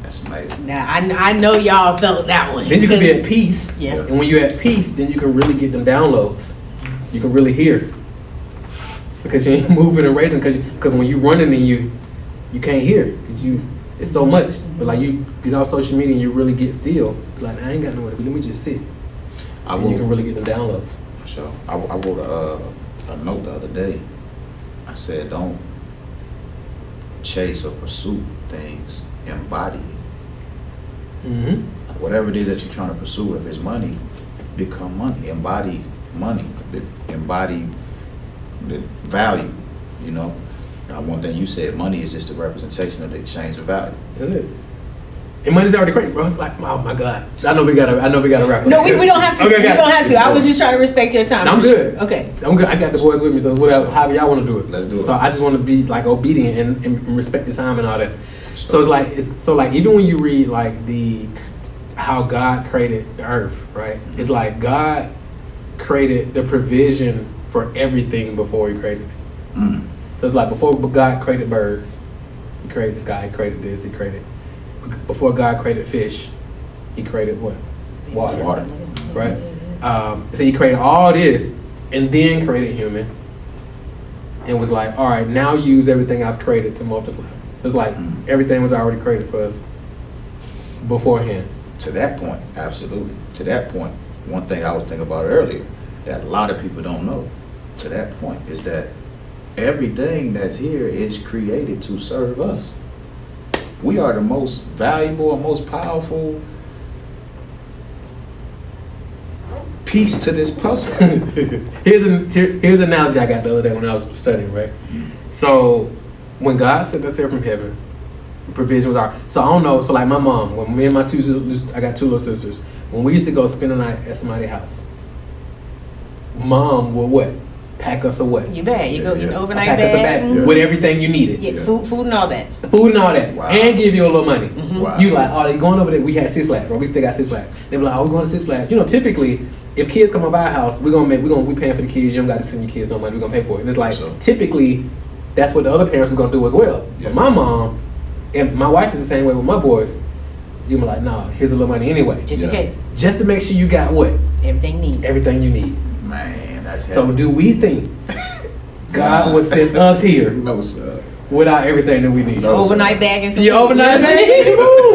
That's amazing. Now I know y'all felt that one. Then you can be at peace. Yeah. And when you're at peace, then you can really get them downloads. You can really hear. Because you ain't moving and racing. Because when you running and you can't hear. It's so much. But like you get off social media and you really get still. Like, I ain't got nowhere to be. Let me just sit. And you can really get them downloads. For sure. I wrote a note the other day. I said, don't chase or pursue things. Embody it. Mm-hmm. Whatever it is that you're trying to pursue, if it's money, become money. Embody money. Embody the value, you know. One thing you said, money is just a representation of the exchange of value. That's it. And money's already crazy, bro. It's like, oh my God. I know we gotta wrap up. No, we don't have to. Okay, we don't have to. I was just trying to respect your time. I'm good. Okay. I'm good. I got the boys with me, so whatever, however y'all want to do it. Let's do it. So I just want to be like obedient and respect the time and all that. So it's like even when you read like how God created the earth, right? It's like God created the provision for everything before He created it. Mm. So it's like before God created birds, He created the sky, He created this, He created. Before God created fish, He created what? Water. Right? So He created all this and then created human and was like, all right, now use everything I've created to multiply. So it's like everything was already created for us beforehand. To that point, absolutely. To that point, one thing I was thinking about earlier that a lot of people don't know, to that point, is that everything that's here is created to serve us. We are the most valuable and most powerful piece to this puzzle. Here's an analogy I got the other day when I was studying, right? So when God sent us here from heaven, provision was our. So I don't know. So like my mom, when me and my I got two little sisters. When we used to go spend the night at somebody's house, Mom would what? Pack us a what? You bet. You go eat an overnight pack us a bag. bag with everything you needed. Yeah, food and all that. Food and all that. Wow. And give you a little money. Wow. You like, oh, they going over there. We had Six Flags, bro. We still got Six Flags. They be like, oh, we going to Six Flags. You know, typically, if kids come up our house, we paying for the kids. You don't got to send your kids no money. We're gonna pay for it. And it's like typically, that's what the other parents are gonna do as well. Yeah. But my mom and my wife is the same way with my boys. You be like, nah, here's a little money anyway. Just in case. Just to make sure you got what? Everything you need. Man, that's So do we think God would send us here No, sir. without everything that we need? No, sir. Overnight bag and some Your food. overnight bag?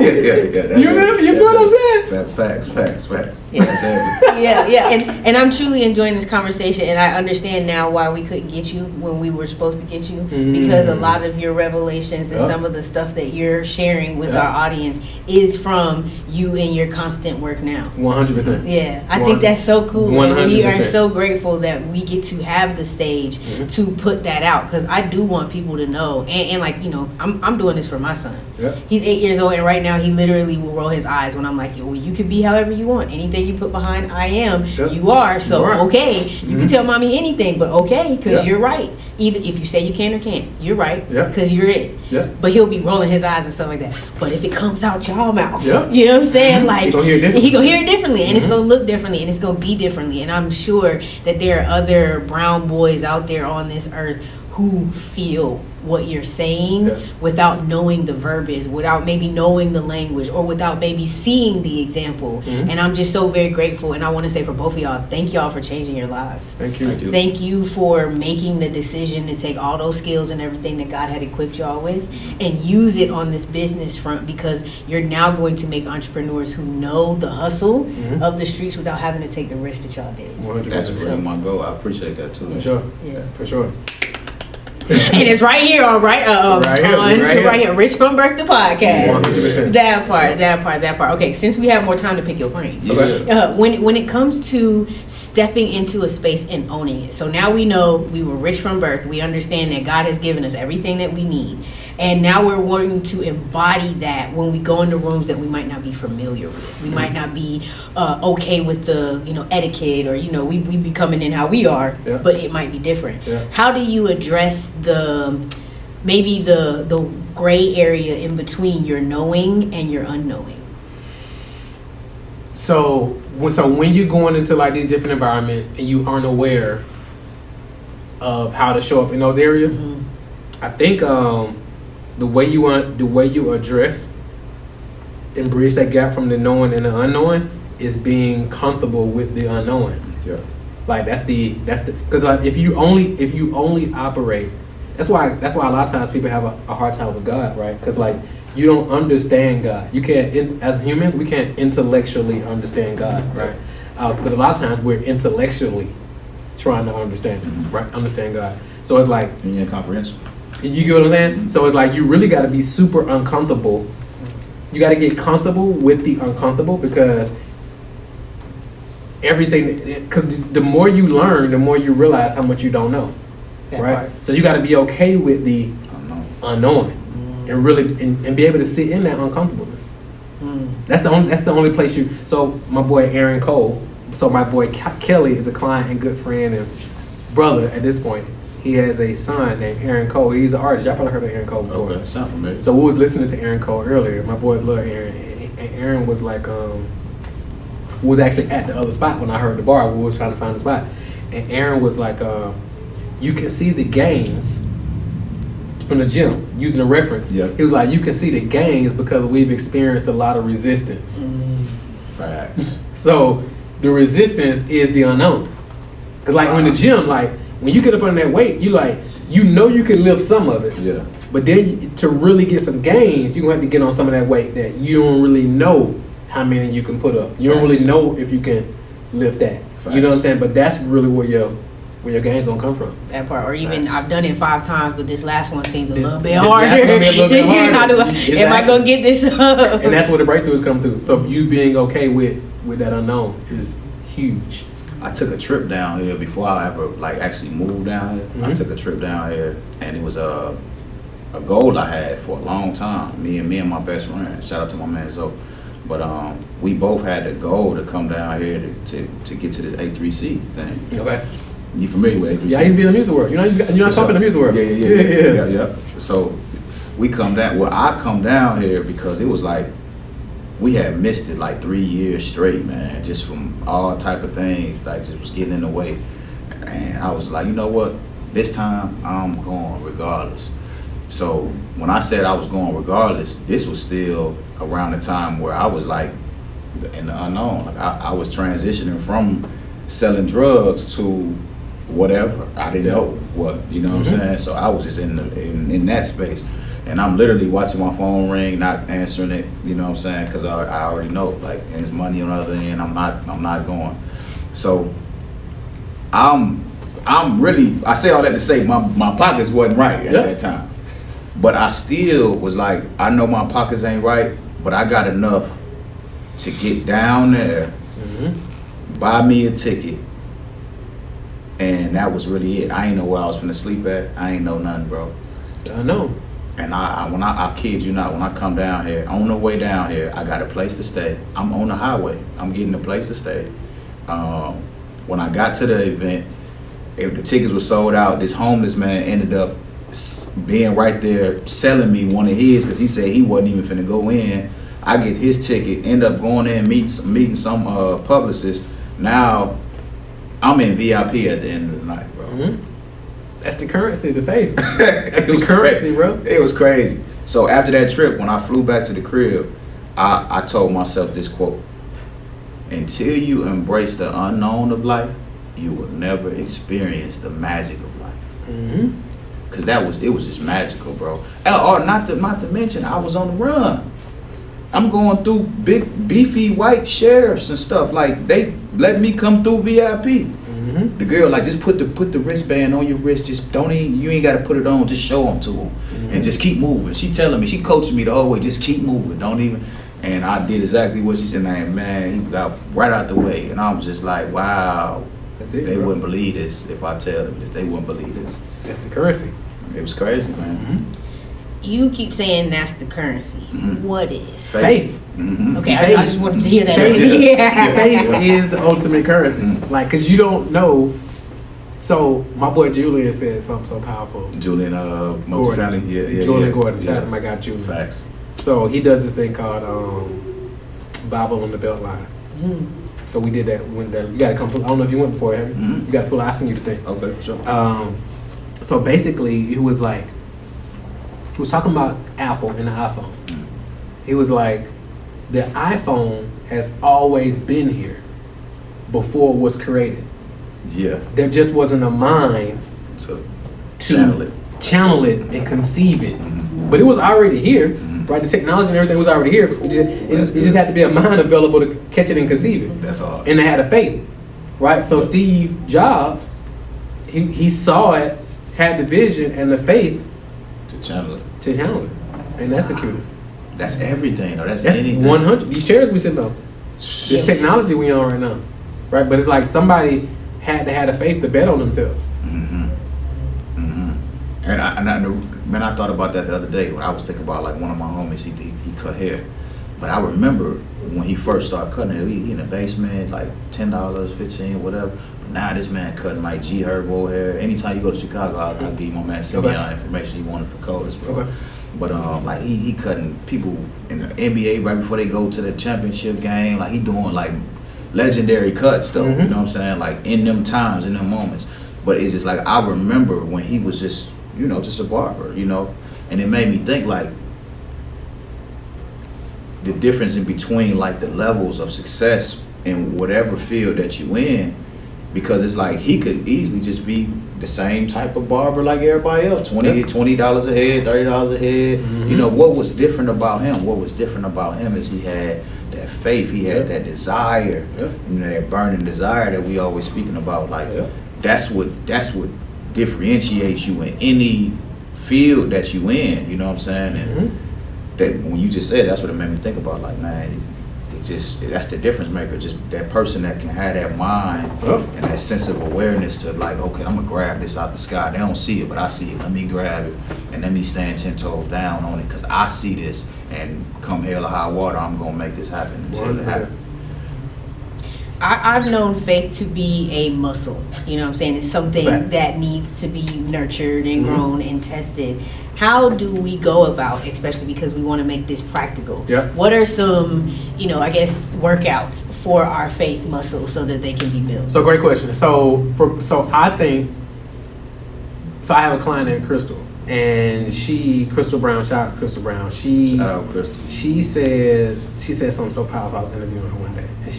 Yeah. You remember? You feel what I'm saying? Facts. Yeah. That's everything. Yeah. And I'm truly enjoying this conversation, and I understand now why we couldn't get you when we were supposed to get you, because a lot of your revelations and some of the stuff that you're sharing with our audience is from you and your constant work now. 100%. Yeah, I think that's so cool. 100%. We are so grateful that we get to have the stage to put that out, because I do want people to know, and like, you know, I'm doing this for my son. Yeah. He's 8 years old, and right now he literally will roll his eyes when I'm like, well, you can be however you want. Anything you put behind I am, you are. So, okay, you can tell mommy anything, but okay, because you're right. Either if you say you can or can't, you're right, because you're it. Yeah. But he'll be rolling his eyes and stuff like that. But if it comes out y'all mouth, you know what I'm saying? Like, he gonna hear it differently, and it's gonna look differently, and it's gonna be differently. And I'm sure that there are other brown boys out there on this earth who feel what you're saying without knowing the verbiage, without maybe knowing the language, or without maybe seeing the example. And I'm just so very grateful, and I want to say for both of y'all, thank y'all for changing your lives. Thank you. Thank you for making the decision to take all those skills and everything that God had equipped y'all with and use it on this business front, because you're now going to make entrepreneurs who know the hustle of the streets without having to take the risk that y'all did. 100%. That's really my goal. I appreciate that too. For sure. Yeah. For sure. And it's right here, all right, right here, Rich from Birth the Podcast. 100%. That part. Okay, since we have more time to pick your brain, when it comes to stepping into a space and owning it, so now we know we were rich from birth. We understand that God has given us everything that we need, and now we're wanting to embody that when we go into rooms that we might not be familiar with. We might not be okay with the etiquette, or we be coming in how we are, but it might be different. How do you address the gray area in between your knowing and your unknowing? So when you're going into like these different environments and you aren't aware of how to show up in those areas, I think the way you address and bridge that gap from the knowing and the unknowing is being comfortable with the unknowing. Like that's the because like if you only operate, that's why a lot of times people have a hard time with God, right? Because like you don't understand God. You can't, as humans, we can't intellectually understand God, right? But a lot of times we're intellectually trying to understand Him, right? Understand God. So it's like incomprehensible. You get what I'm saying? So it's like you really got to be super uncomfortable. You got to get comfortable with the uncomfortable, because the more you learn, the more you realize how much you don't know. Right? So you got to be okay with the unknown and really and be able to sit in that uncomfortableness. That's the only place you. So my boy Aaron Cole. So my boy Kelly is a client and good friend and brother at this point. He has a son named Aaron Cole. He's an artist. Y'all probably heard of Aaron Cole before. Okay, sound familiar. So we was listening to Aaron Cole earlier. My boys love Aaron. And Aaron was like, was actually at the other spot when I heard the bar. We was trying to find the spot. And Aaron was like, you can see the gains from the gym, using a reference. He was like, you can see the gains because we've experienced a lot of resistance. Facts. So the resistance is the unknown. Because like in the gym, like when you get up on that weight, you can lift some of it. But then to really get some gains, you're going to have to get on some of that weight that you don't really know how many you can put up. You don't really know if you can lift that. You know what I'm saying? But that's really where your gains gonna come from. That part, or even I've done it 5 times, but this last one seems a little bit harder. Am I gonna get this up? And that's where the breakthroughs come through. So you being okay with that unknown is huge. I took a trip down here before I ever actually moved down here. I took a trip down here, and it was a goal I had for a long time. Me and my best friend. Shout out to my man Zoe. But we both had the goal to come down here to get to this A3C thing. Okay. You familiar with A3C? Yeah, I used to be in the music world. You're not talking the music world. Yeah. So we come down. Well, I come down here because it was like we had missed it like 3 years straight, man. Just from all type of things, like just was getting in the way. And I was like, you know what? This time I'm going regardless. So when I said I was going regardless, this was still around the time where I was like in the unknown. Like I was transitioning from selling drugs to whatever. I didn't know what, you know what I'm saying? So I was just in that space. And I'm literally watching my phone ring, not answering it, you know what I'm saying? Because I already know, like, and it's money on the other end, I'm not going. So I'm really, I say all that to say my pockets wasn't right at that time. But I still was like, I know my pockets ain't right, but I got enough to get down there, buy me a ticket, and that was really it. I ain't know where I was finna sleep at. I ain't know nothing, bro. I know. And I kid you not, when I come down here, on the way down here, I got a place to stay. I'm on the highway. I'm getting a place to stay. When I got to the event, the tickets were sold out. This homeless man ended up being right there selling me one of his because he said he wasn't even finna go in. I get his ticket, end up going in, meeting some publicist. Now I'm in VIP at the end of the night, bro. That's the currency, the faith. That's the currency, bro. It was crazy. So after that trip, when I flew back to the crib, I told myself this quote: until you embrace the unknown of life, you will never experience the magic of life. Mm-hmm. Cause it was just magical, bro. Or not to mention, I was on the run. I'm going through big beefy white sheriffs and stuff. Like, they let me come through VIP. Mm-hmm. The girl like, just put the wristband on your wrist. Just you ain't got to put it on. Just show them to them, and just keep moving. She telling me, she coaching me the whole way. Just keep moving. Don't even. And I did exactly what she said. And man, he got right out the way, and I was just like, wow. That's it, they bro. wouldn't believe this if I tell them this. They wouldn't believe this. That's the currency. It was crazy, man. Mm-hmm. You keep saying that's the currency. Mhm. What is? Faith. Mm-hmm. Okay, Faith. I just wanted to hear that. Faith. Yeah. Faith is the ultimate currency. Mhm. Like, cause you don't know. So my boy Julian said something so powerful. Julian, multifamily, yeah. Julian Gordon. Shout out Yeah. to my guy Julian. Facts. So he does this thing called Bible on the Belt Line. Mm. So we did that. When you gotta come. I don't know if you went before, have you? Mhm. You gotta pull. I sent you the thing. Okay, for sure. So basically, he was talking about Apple and the iPhone. Mm. He was like, the iPhone has always been here before it was created. Yeah. There just wasn't a mind So to channel it and conceive it. Mhm. But it was already here, Mhm. right? The technology and everything was already here. It just had to be a mind available to catch it and conceive it. That's all. And they had a faith, right? So Steve Jobs, he saw it, had the vision and the faith To channel it. to channel it, and that's the key. That's everything, though. That's That's anything. 100. These chairs we sitting on, this technology we on right now, right? But it's like somebody had to have the faith to bet on themselves. Mm-hmm. Mm-hmm. And I thought about that the other day when I was thinking about, like, one of my homies. He cut hair, but I remember when he first started cutting it. He in the basement, like $10, $15, whatever. But now this man cutting like G Herbo hair. Anytime you go to Chicago, I'll give you my man send me all information. He wanted the coldest, bro. Okay. But like he cutting people in the NBA right before they go to the championship game. Like, he doing like legendary cuts though. Mhm. You know what I'm saying? Like, in them times, in them moments. But it's just like, I remember when he was just, just a barber, and it made me think, like, the difference in between, like, the levels of success in whatever field that you in, because it's like he could easily just be the same type of barber like everybody else. $20 a head, $30 a head. Mhm. What was different about him? What was different about him is he had that faith. He had that desire. Yeah. That burning desire that we always speaking about. Like, Yeah. that's what differentiates you in any field that you in. You know what I'm saying? And Mhm. that when you just said, that's what it made me think about. Like, man, that's the difference maker. Just that person that can have that mind Yeah. and that sense of awareness to, like, okay, I'm gonna grab this out the sky. They don't see it, but I see it. Let me grab it and let me stand 10 toes down on it, because I see this, and come hell or high water, I'm gonna make this happen until it happens. I've known faith to be a muscle. You know what I'm saying? It's something Right. that needs to be nurtured and Mhm. grown and tested. How do we go about, especially because we want to make this practical? Yeah. What are some, I guess, workouts for our faith muscles so that they can be built? So great question. So I think, I have a client named Crystal, and Crystal Brown, shout out Crystal Brown. Shout out, Crystal. She said something so powerful. I was interviewing her one day, and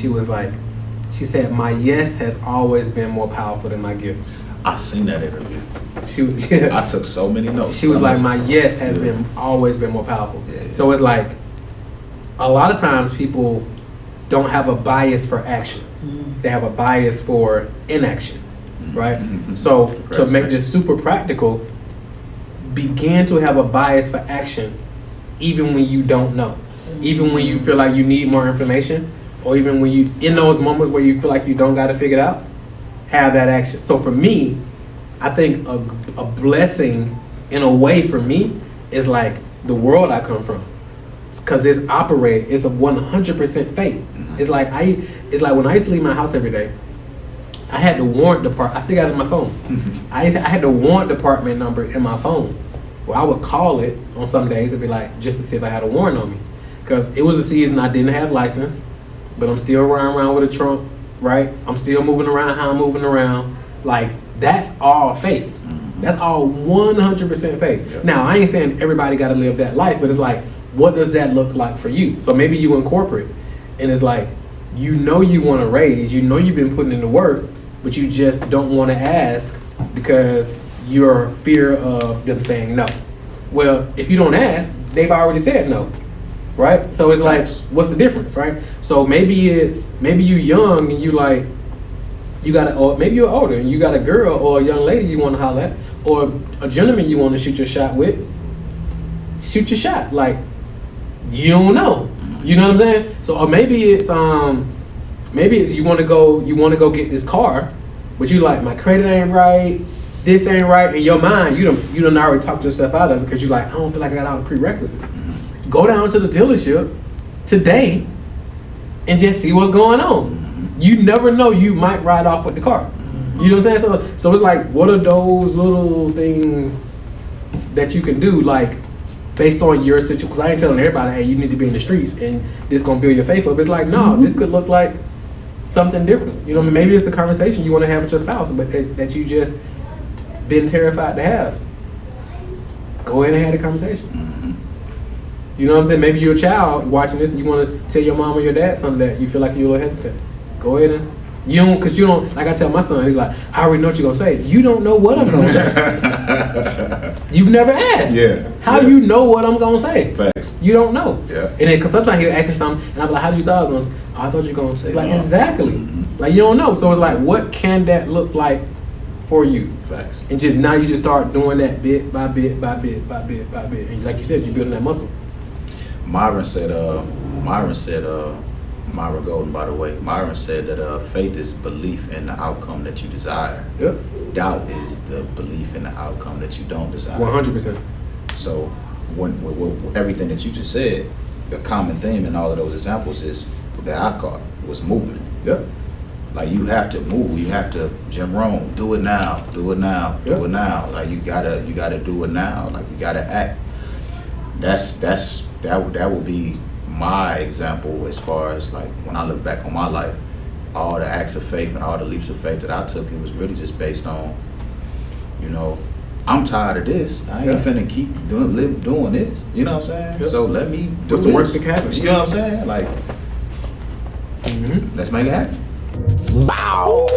she said, my yes has always been more powerful than my gift. I seen that interview. She I took so many notes. She was like, my yes has always been more powerful. Yeah. So it's like, a lot of times people don't have a bias for action. Mm. They have a bias for inaction, right? Mhm. So to make Procrastination. this super practical, begin to have a bias for action even when you don't know. Even when you feel like you need more information, or even when you, in those moments where you feel like you don't got to figure it out, have that action. So for me, I think a blessing in a way for me is like the world I come from, because it's a 100% faith. Mhm. It's like when I used to leave my house every day, I had the warrant department. I still got it in my phone. I had the warrant department number in my phone. Well, I would call it on some days and be like, just to see if I had a warrant on me, because it was a season I didn't have license, but I'm still riding around with a trunk, right? I'm still moving around how I'm moving around. Like, that's all faith. That's all 100% faith. Yep. Now, I ain't saying everybody got to live that life, but it's like, what does that look like for you? So maybe you in corporate, and it's like, you know you want to raise, you know you've been putting in the work, but you just don't want to ask because you're fear of them saying no. Well, if you don't ask, they've already said no, right? So it's like, what's the difference, right? So maybe you young and you like, or maybe you're older and you got a girl or a young lady you want to holler at, or a gentleman you want to shoot your shot with. Shoot your shot. Like, you don't know. You know what I'm saying? So, or maybe it's you want to go get this car, but you like, my credit ain't right, this ain't right. In your mind, you done already talked yourself out of it because you like, I don't feel like I got all the prerequisites. Go down to the dealership today and just see what's going on. You never know, you might ride off with the car. You know what I'm saying? So it's like, what are those little things that you can do, like, based on your situation? Because I ain't telling everybody, hey, you need to be in the streets and this gonna build your faith up. It's like, no, this could look like something different. You know what I mean? Maybe it's a conversation you want to have with your spouse, but that you just been terrified to have. Go ahead and have the conversation. You know what I'm saying? Maybe you're a child watching this and you want to tell your mom or your dad something that you feel like you're a little hesitant. Go ahead and because you don't, like I tell my son, he's like, I already know what you're gonna say. You don't know what I'm gonna say. You've never asked. Yeah. How you know what I'm gonna say? Facts. You don't know. Yeah. And then, because sometimes he'll ask me something, and I'm like, how do you thought I was gonna say? Oh, I thought you were gonna say. It's like, exactly. Like, you don't know. So it's like, what can that look like for you? Facts. And just now you just start doing that bit by bit by bit by bit by bit. And like you said, you're building that muscle. Myron Golden, by the way, Myron said that faith is belief in the outcome that you desire. Yep. Doubt is the belief in the outcome that you don't desire. 100%. So when everything that you just said, the common theme in all of those examples is that I caught was movement. Yep. Like, you have to move. You have to, Jim Rohn, do it now, do it now, Yep. do it now. Like, you gotta do it now. Like, you gotta act. That would be my example as far as, like, when I look back on my life, all the acts of faith and all the leaps of faith that I took, it was really just based on, I'm tired of this. I ain't finna keep doing this. You know what I'm saying? Yep. So let me do What's the this. worst that can happen? You know what I'm saying? Like, let's make it happen. Bow.